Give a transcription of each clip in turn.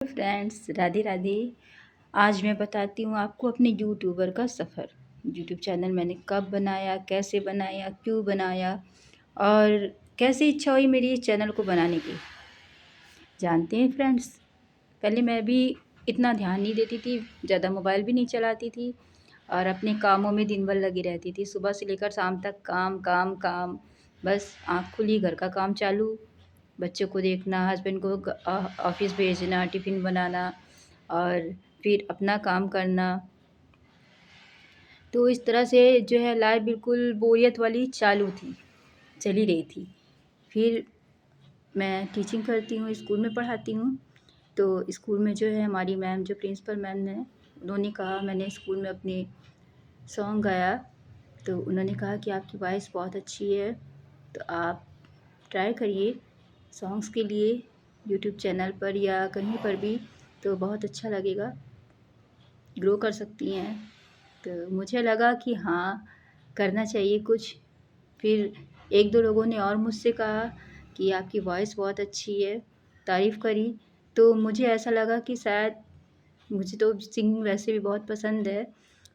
Friends, Radhe Radhe. आज मैं बताती हूँ आपको अपने यूट्यूबर का सफ़र। यूट्यूब चैनल मैंने कब बनाया, कैसे बनाया, क्यों बनाया और कैसे इच्छा हुई मेरी इस चैनल को बनाने की। जानते हैं फ्रेंड्स, पहले मैं भी इतना ध्यान नहीं देती थी, ज़्यादा मोबाइल भी नहीं चलाती थी और अपने कामों में दिन भर लगी रहती थी। सुबह से लेकर शाम तक काम काम काम, बस आँख खुली घर का काम चालू, बच्चों को देखना, हस्बैंड को ऑफ़िस भेजना, टिफ़िन बनाना और फिर अपना काम करना। तो इस तरह से जो है लाइफ़ बिल्कुल बोरियत वाली चालू थी, चली रही थी। फिर मैं टीचिंग करती हूँ, स्कूल में पढ़ाती हूँ। तो स्कूल में जो है हमारी मैम जो प्रिंसिपल मैम हैं, उन्होंने कहा, मैंने स्कूल में अपने सॉन्ग गाया तो उन्होंने कहा कि आपकी वॉइस बहुत अच्छी है, तो आप ट्राई करिए सॉन्ग्स के लिए यूट्यूब चैनल पर या कहीं पर भी, तो बहुत अच्छा लगेगा, ग्रो कर सकती हैं। तो मुझे लगा कि हाँ, करना चाहिए कुछ। फिर 1-2 लोगों ने और मुझसे कहा कि आपकी वॉइस बहुत अच्छी है, तारीफ़ करी। तो मुझे ऐसा लगा कि शायद मुझे तो सिंगिंग वैसे भी बहुत पसंद है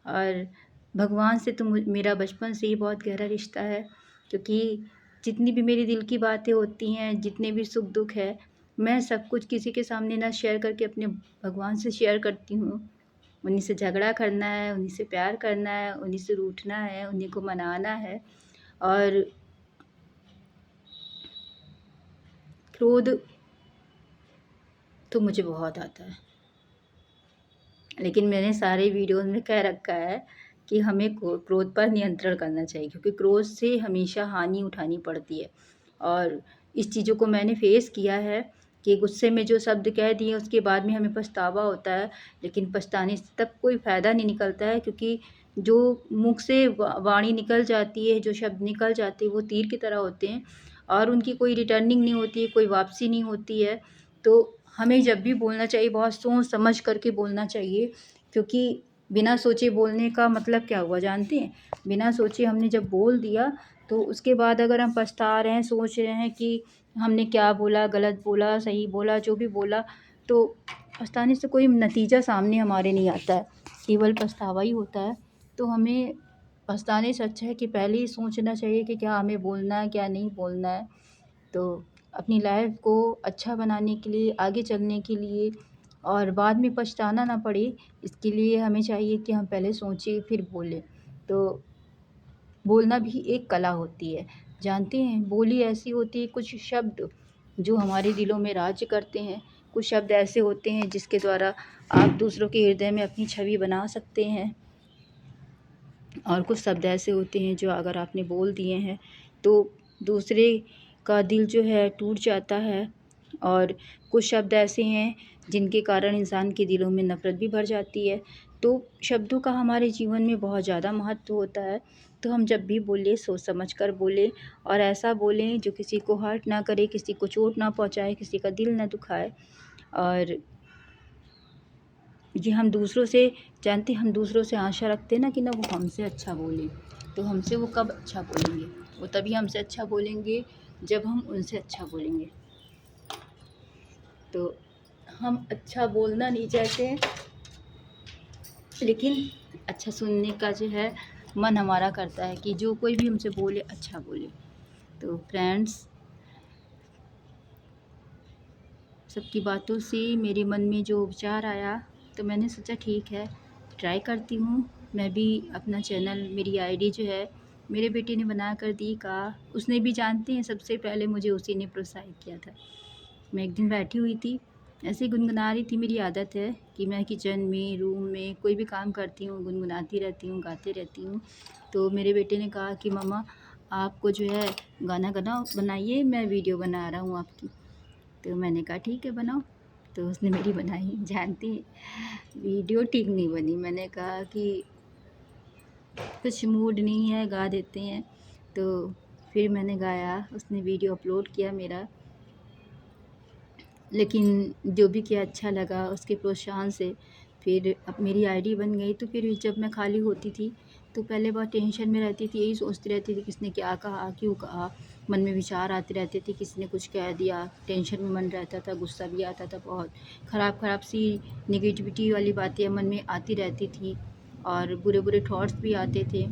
और भगवान से तो मेरा बचपन से ही बहुत गहरा रिश्ता है, क्योंकि जितनी भी मेरे दिल की बातें होती हैं, जितने भी सुख दुख है, मैं सब कुछ किसी के सामने ना शेयर करके अपने भगवान से शेयर करती हूँ। उन्हीं से झगड़ा करना है, उन्हीं से प्यार करना है, उन्हीं से रूठना है, उन्हीं को मनाना है और क्रोध तो मुझे बहुत आता है। लेकिन मैंने सारे वीडियोज़ में कह रखा है कि हमें क्रोध पर नियंत्रण करना चाहिए, क्योंकि क्रोध से हमेशा हानि उठानी पड़ती है। और इस चीज़ों को मैंने फ़ेस किया है कि गुस्से में जो शब्द कह दिए उसके बाद में हमें पछतावा होता है, लेकिन पछताने से तब कोई फ़ायदा नहीं निकलता है, क्योंकि जो मुख से वाणी निकल जाती है, जो शब्द निकल जाते हैं, वो तीर की तरह होते हैं और उनकी कोई रिटर्निंग नहीं होती है, कोई वापसी नहीं होती है। तो हमें जब भी बोलना चाहिए बहुत सोच समझ कर के बोलना चाहिए, क्योंकि बिना सोचे बोलने का मतलब क्या हुआ जानते हैं? बिना सोचे हमने जब बोल दिया तो उसके बाद अगर हम पछता रहे हैं, सोच रहे हैं कि हमने क्या बोला, गलत बोला, सही बोला, जो भी बोला, तो पछताने से कोई नतीजा सामने हमारे नहीं आता है, केवल पछतावा ही होता है। तो हमें पछताने से अच्छा है कि पहले ही सोचना चाहिए कि क्या हमें बोलना है, क्या नहीं बोलना है। तो अपनी लाइफ़ को अच्छा बनाने के लिए, आगे चलने के लिए और बाद में पछताना ना पड़े, इसके लिए हमें चाहिए कि हम पहले सोचें फिर बोलें। तो बोलना भी एक कला होती है। जानते हैं, बोली ऐसी होती है, कुछ शब्द जो हमारे दिलों में राज्य करते हैं, कुछ शब्द ऐसे होते हैं जिसके द्वारा आप दूसरों के हृदय में अपनी छवि बना सकते हैं और कुछ शब्द ऐसे होते हैं जो अगर आपने बोल दिए हैं तो दूसरे का दिल जो है टूट जाता है। और कुछ शब्द ऐसे हैं जिनके कारण इंसान के दिलों में नफ़रत भी भर जाती है। तो शब्दों का हमारे जीवन में बहुत ज़्यादा महत्व होता है। तो हम जब भी बोलें सोच समझ कर बोलें और ऐसा बोलें जो किसी को हर्ट ना करे, किसी को चोट ना पहुँचाए, किसी का दिल ना दुखाए। और ये हम दूसरों से जानते, हम दूसरों से आशा रखते हैं ना कि ना वो हमसे अच्छा बोलें। तो हमसे वो कब अच्छा बोलेंगे? वो तभी हमसे अच्छा बोलेंगे जब हम उनसे अच्छा बोलेंगे। तो हम अच्छा बोलना नहीं चाहते हैं, लेकिन अच्छा सुनने का जो है मन हमारा करता है कि जो कोई भी हमसे बोले अच्छा बोले। तो फ्रेंड्स, सबकी बातों से मेरे मन में जो विचार आया तो मैंने सोचा ठीक है, ट्राई करती हूँ। मैं भी अपना चैनल, मेरी आईडी जो है मेरे बेटे ने बना कर दी। कहा उसने भी, जानते हैं, सबसे पहले मुझे उसी ने प्रोत्साहित किया था। मैं एक दिन बैठी हुई थी, ऐसे ही गुनगुना रही थी। मेरी आदत है कि मैं किचन में, रूम में कोई भी काम करती हूँ गुनगुनाती रहती हूँ, गाती रहती हूँ। तो मेरे बेटे ने कहा कि मम्मा आपको जो है गाना बनाइए, मैं वीडियो बना रहा हूँ आपकी। तो मैंने कहा ठीक है बनाओ। तो उसने मेरी बनाई। जानती हैं, वीडियो ठीक नहीं बनी। मैंने कहा कि कुछ मूड नहीं है, गा देते हैं। तो फिर मैंने गाया, उसने वीडियो अपलोड किया मेरा। लेकिन जो भी किया अच्छा लगा, उसके प्रोत्साहन से फिर अब मेरी आईडी बन गई। तो फिर जब मैं खाली होती थी तो पहले बहुत टेंशन में रहती थी, यही सोचती रहती थी किसने क्या कहा, क्यों कहा, मन में विचार आते रहते थे, किसी ने कुछ कह दिया, टेंशन में मन रहता था, गुस्सा भी आता था बहुत, ख़राब सी नेगेटिविटी वाली बातें मन में आती रहती थी और बुरे थॉट्स भी आते थे।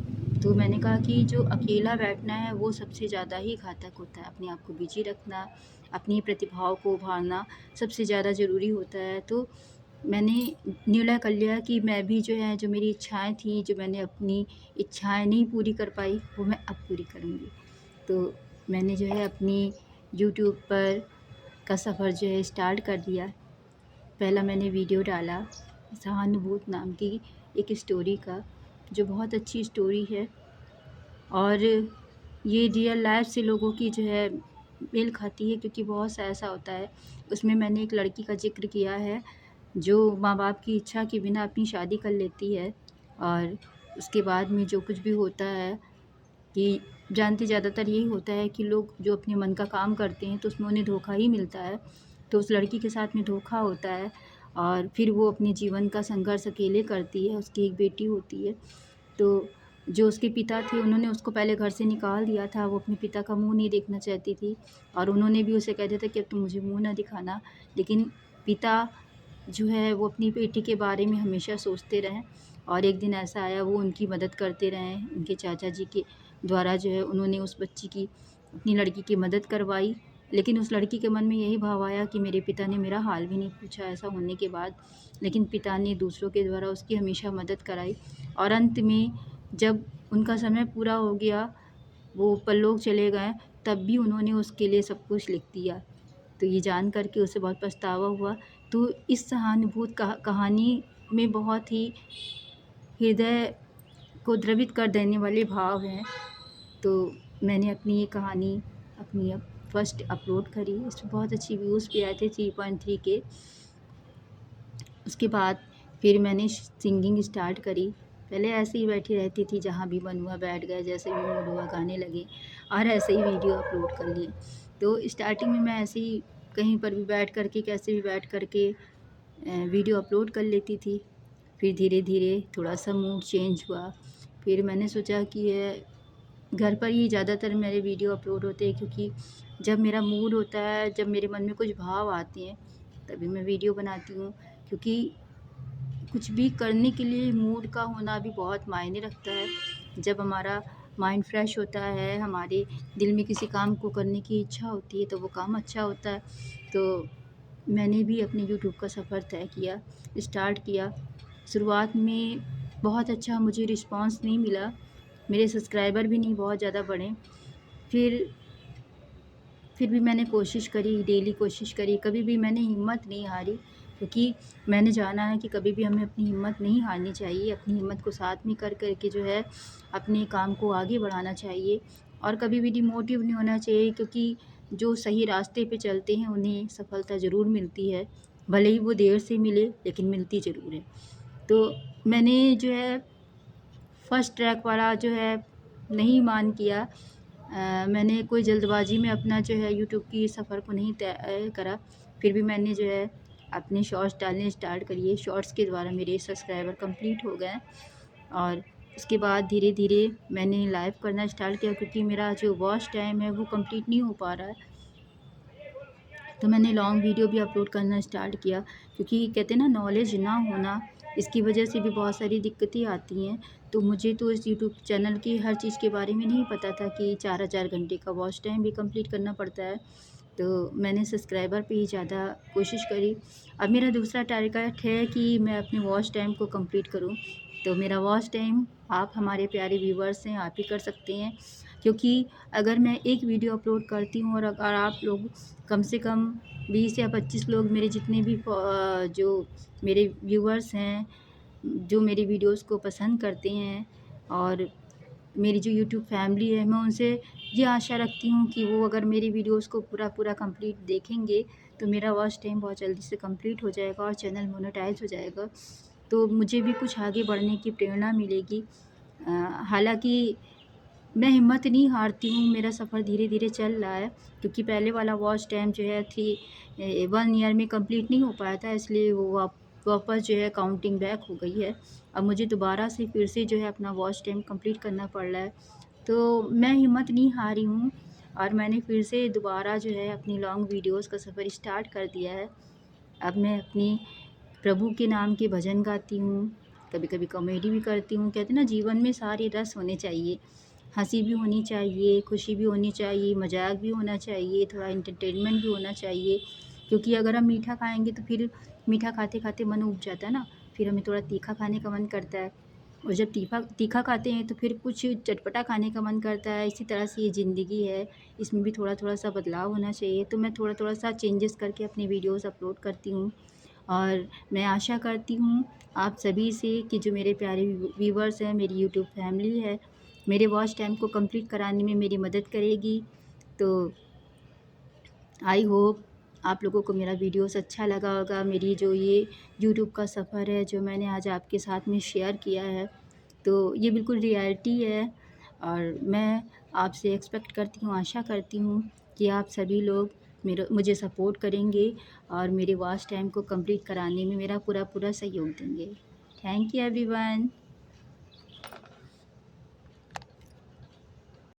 तो मैंने कहा कि जो अकेला बैठना है वो सबसे ज़्यादा ही घातक होता है, अपने आप को बिजी रखना, अपनी प्रतिभाओं को उभारना सबसे ज़्यादा ज़रूरी होता है। तो मैंने निर्णय कर लिया कि मैं भी जो है, जो मेरी इच्छाएँ थी, जो मैंने अपनी इच्छाएँ नहीं पूरी कर पाई, वो मैं अब पूरी करूँगी। तो मैंने जो है अपनी यूट्यूब पर का सफ़र जो है स्टार्ट कर दिया। पहला मैंने वीडियो डाला सहानुभूत नाम की एक स्टोरी का, जो बहुत अच्छी स्टोरी है और ये रियल लाइफ से लोगों की जो है मेल खाती है, क्योंकि बहुत सा ऐसा होता है। उसमें मैंने एक लड़की का ज़िक्र किया है जो माँ-बाप की इच्छा के बिना अपनी शादी कर लेती है और उसके बाद में जो कुछ भी होता है कि जानते ज़्यादातर यही होता है कि लोग जो अपने मन का काम करते हैं तो उसमें उन्हें धोखा ही मिलता है। तो उस लड़की के साथ में धोखा होता है और फिर वो अपने जीवन का संघर्ष अकेले करती है। उसकी एक बेटी होती है, तो जो उसके पिता थे उन्होंने उसको पहले घर से निकाल दिया था। वो अपने पिता का मुँह नहीं देखना चाहती थी और उन्होंने भी उसे कह दिया था कि अब तुम मुझे मुँह ना दिखाना। लेकिन पिता जो है वो अपनी बेटी के बारे में हमेशा सोचते रहें और एक दिन ऐसा आया, वो उनकी मदद करते रहें। उनके चाचा जी के द्वारा जो है उन्होंने उस बच्ची की, अपनी लड़की की मदद करवाई। लेकिन उस लड़की के मन में यही भाव आया कि मेरे पिता ने मेरा हाल भी नहीं पूछा ऐसा होने के बाद। लेकिन पिता ने दूसरों के द्वारा उसकी हमेशा मदद कराई और अंत में जब उनका समय पूरा हो गया, वो परलोक चले गए, तब भी उन्होंने उसके लिए सब कुछ लिख दिया। तो ये जान कर के उसे बहुत पछतावा हुआ। तो इस सहानुभूत कहानी में बहुत ही हृदय को द्रवित कर देने वाले भाव हैं। तो मैंने अपनी ये कहानी अपनी अब फर्स्ट अपलोड करी, इसमें बहुत अच्छी व्यूज़ भी आए थे 3.3 के। उसके बाद फिर मैंने सिंगिंग स्टार्ट करी। पहले ऐसे ही बैठी रहती थी, जहाँ भी मन हुआ बैठ गए, जैसे भी मूड हुआ गाने लगे और ऐसे ही वीडियो अपलोड कर लिए। तो स्टार्टिंग में मैं ऐसे ही कहीं पर भी बैठ कर के, कैसे भी बैठ कर के वीडियो अपलोड कर लेती थी। फिर धीरे-धीरे थोड़ा-सा मूड चेंज हुआ। फिर मैंने सोचा कि घर पर ही ज़्यादातर मेरे वीडियो अपलोड होते हैं, क्योंकि जब मेरा मूड होता है, जब मेरे मन में कुछ भाव आते हैं, तभी मैं वीडियो बनाती हूँ। क्योंकि कुछ भी करने के लिए मूड का होना भी बहुत मायने रखता है। जब हमारा माइंड फ्रेश होता है, हमारे दिल में किसी काम को करने की इच्छा होती है, तो वो काम अच्छा होता है। तो मैंने भी अपने यूट्यूब का सफ़र तय किया, स्टार्ट किया। शुरुआत में बहुत अच्छा मुझे रिस्पॉन्स नहीं मिला, मेरे सब्सक्राइबर भी नहीं बहुत ज़्यादा बढ़े। फिर भी मैंने कोशिश करी, डेली कोशिश करी, कभी भी मैंने हिम्मत नहीं हारी, क्योंकि मैंने जाना है कि कभी भी हमें अपनी हिम्मत नहीं हारनी चाहिए। अपनी हिम्मत को साथ में कर के जो है अपने काम को आगे बढ़ाना चाहिए और कभी भी डिमोटिव नहीं होना चाहिए, क्योंकि जो सही रास्ते पे चलते हैं उन्हें सफलता ज़रूर मिलती है। भले ही वो देर से मिले, लेकिन मिलती ज़रूर है। तो मैंने जो है फर्स्ट ट्रैक वाला जो है नहीं मान किया। मैंने कोई जल्दबाजी में अपना जो है यूट्यूब की सफ़र को नहीं तय करा। फिर भी मैंने जो है अपने शॉर्ट्स डालने स्टार्ट करिए। शॉर्ट्स के द्वारा मेरे सब्सक्राइबर कंप्लीट हो गए और उसके बाद धीरे-धीरे मैंने लाइव करना स्टार्ट किया, क्योंकि मेरा जो वॉच टाइम है वो कंप्लीट नहीं हो पा रहा है। तो मैंने लॉन्ग वीडियो भी अपलोड करना स्टार्ट किया, क्योंकि कहते हैं ना, नॉलेज ना होना, इसकी वजह से भी बहुत सारी दिक्कतें आती हैं। तो मुझे तो इस यूट्यूब चैनल की हर चीज़ के बारे में नहीं पता था कि 4-4 घंटे का वॉच टाइम भी कंप्लीट करना पड़ता है। तो मैंने सब्सक्राइबर पे ही ज़्यादा कोशिश करी। अब मेरा दूसरा टारगेट है कि मैं अपने वॉच टाइम को कंप्लीट करूँ। तो मेरा वॉच टाइम आप हमारे प्यारे व्यूवर्स हैं, आप ही कर सकते हैं, क्योंकि अगर मैं एक वीडियो अपलोड करती हूँ और अगर आप लोग कम से कम 20 या 25 लोग, मेरे जितने भी जो मेरे व्यूवर्स हैं, जो मेरी वीडियोस को पसंद करते हैं और मेरी जो यूट्यूब फैमिली है, मैं उनसे ये आशा रखती हूँ कि वो अगर मेरी वीडियोस को पूरा कंप्लीट देखेंगे, तो मेरा वॉच टाइम बहुत जल्दी से कंप्लीट हो जाएगा और चैनल मोनेटाइज हो जाएगा। तो मुझे भी कुछ आगे बढ़ने की प्रेरणा मिलेगी। हालाँकि मैं हिम्मत नहीं हारती हूँ, मेरा सफ़र धीरे-धीरे चल रहा है, क्योंकि पहले वाला वॉच टाइम जो है 1 ईयर में कंप्लीट नहीं हो पाया था, इसलिए वो अब वापस जो है काउंटिंग बैक हो गई है। अब मुझे दोबारा से फिर से जो है अपना वॉच टाइम कंप्लीट करना पड़ रहा है। तो मैं हिम्मत नहीं हारी हूँ और मैंने फिर से दोबारा जो है अपनी लॉन्ग वीडियोज़ का सफ़र स्टार्ट कर दिया है। अब मैं अपनी प्रभु के नाम के भजन गाती हूँ, कभी-कभी कॉमेडी भी करती हूँ। कहते हैं ना, जीवन में सारे रस होने चाहिए, हँसी भी होनी चाहिए, खुशी भी होनी चाहिए, मज़ाक भी होना चाहिए, थोड़ा एंटरटेनमेंट भी होना चाहिए। क्योंकि अगर हम मीठा खाएँगे तो फिर मीठा खाते-खाते मन ऊब जाता है ना, फिर हमें थोड़ा तीखा खाने का मन करता है। और जब तीखा तीखा खाते हैं तो फिर कुछ चटपटा खाने का मन करता है। इसी तरह से ये ज़िंदगी है, इसमें भी थोड़ा-थोड़ा सा बदलाव होना चाहिए। तो मैं थोड़ा-थोड़ा सा चेंजेस करके अपनी वीडियोज़ अपलोड करती हूँ। और मैं आशा करती हूँ आप सभी से कि जो मेरे प्यारे व्यूवर्स हैं, मेरी यूट्यूब फैमिली है, मेरे वॉच टाइम को कंप्लीट कराने में मेरी मदद करेगी। तो आई होप आप लोगों को मेरा वीडियोस अच्छा लगा होगा। मेरी जो ये यूट्यूब का सफ़र है, जो मैंने आज आपके साथ में शेयर किया है, तो ये बिल्कुल रियलिटी है। और मैं आपसे एक्सपेक्ट करती हूँ, आशा करती हूँ कि आप सभी लोग मुझे सपोर्ट करेंगे और मेरे वॉच टाइम को कंप्लीट कराने में मेरा पूरा सहयोग देंगे। Thank you everyone.